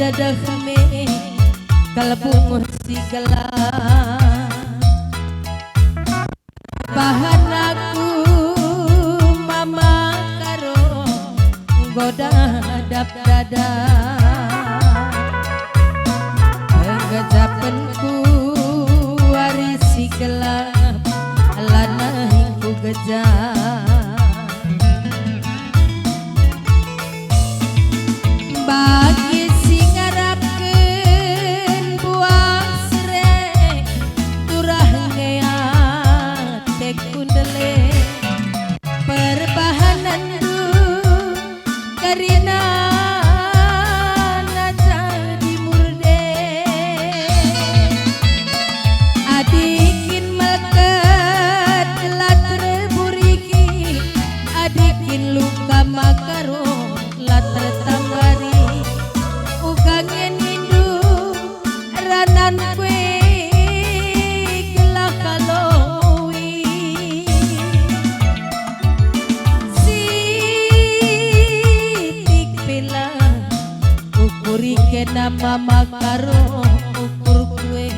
dadahme kalbu si gelap bahan aku mama karo goda dap dada gajapenku waris si gelap lanahku gejap bagi sing ngarapkeun buah sere turah ngeat tek kundele perbahanan du karina jadi murde adikin melekat latre buriki adikin luka makaro latre tambari ugangen indu ranan kue gelak kalowi sitik pila ukuri kena mama karo ukur kue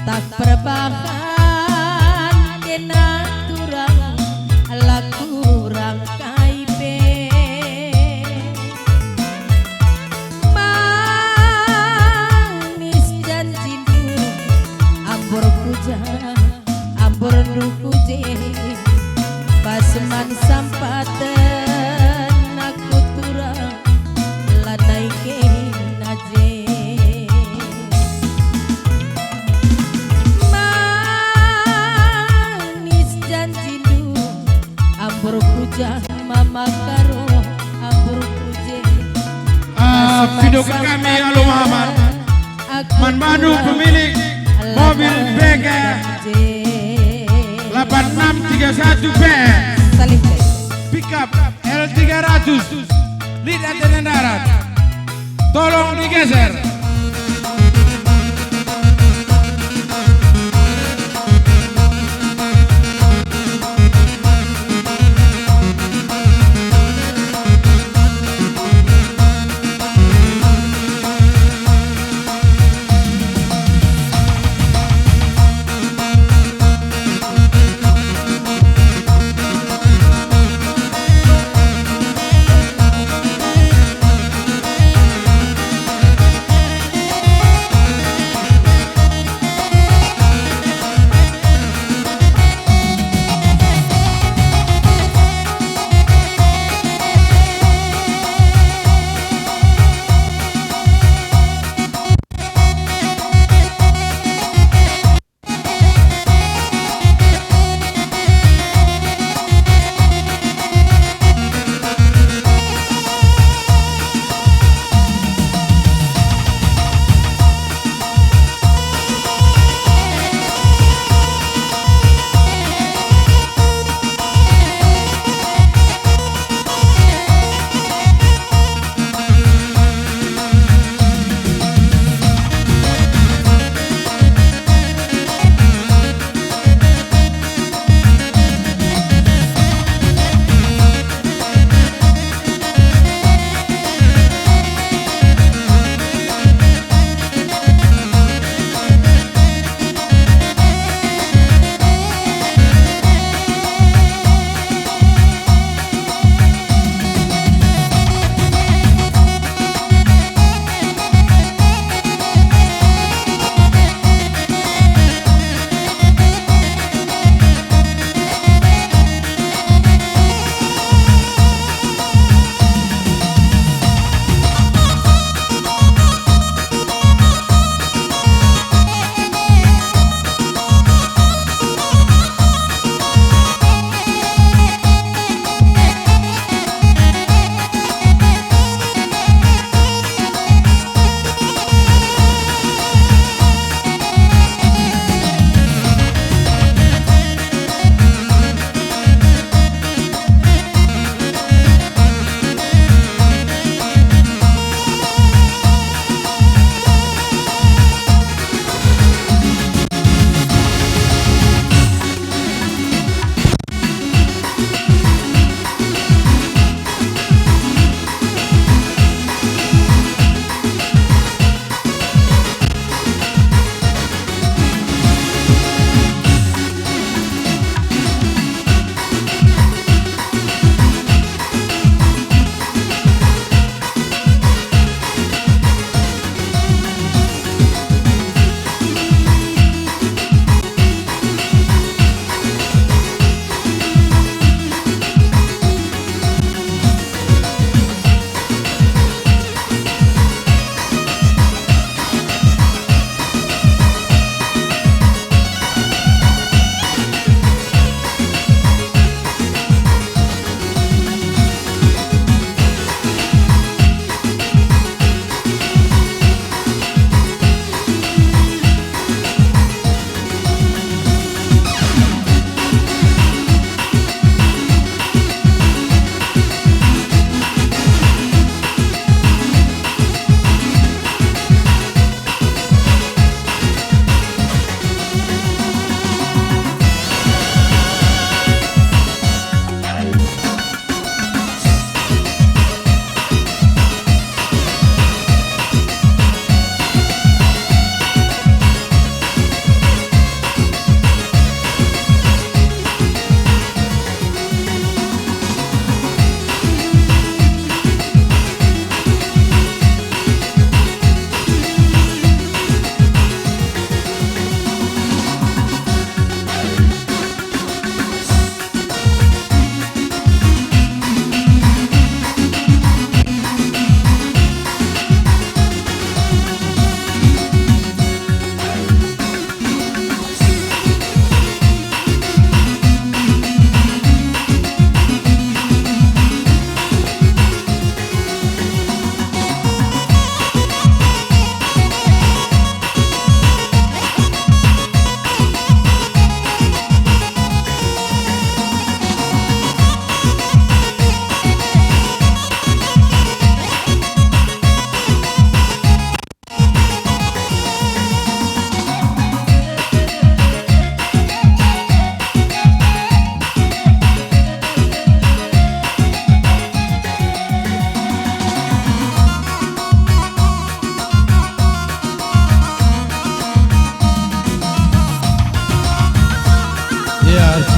tak perbahan kena turang laku rangkai ampur duku je basman sampaten aku turang lanai ke naje manis janji du ampur puja mama karo ampur puje video ke kami Alo Muhammad Manmanu pemilik mobil BG 8631 B pickup L300 lead antena darat tolong digeser.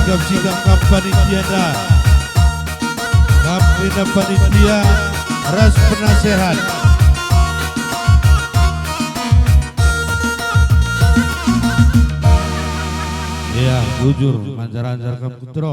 sikap sikap panitia dah. Kapina panitia ras penasehat. Ya, jujur manjar-anjar kamu kutro.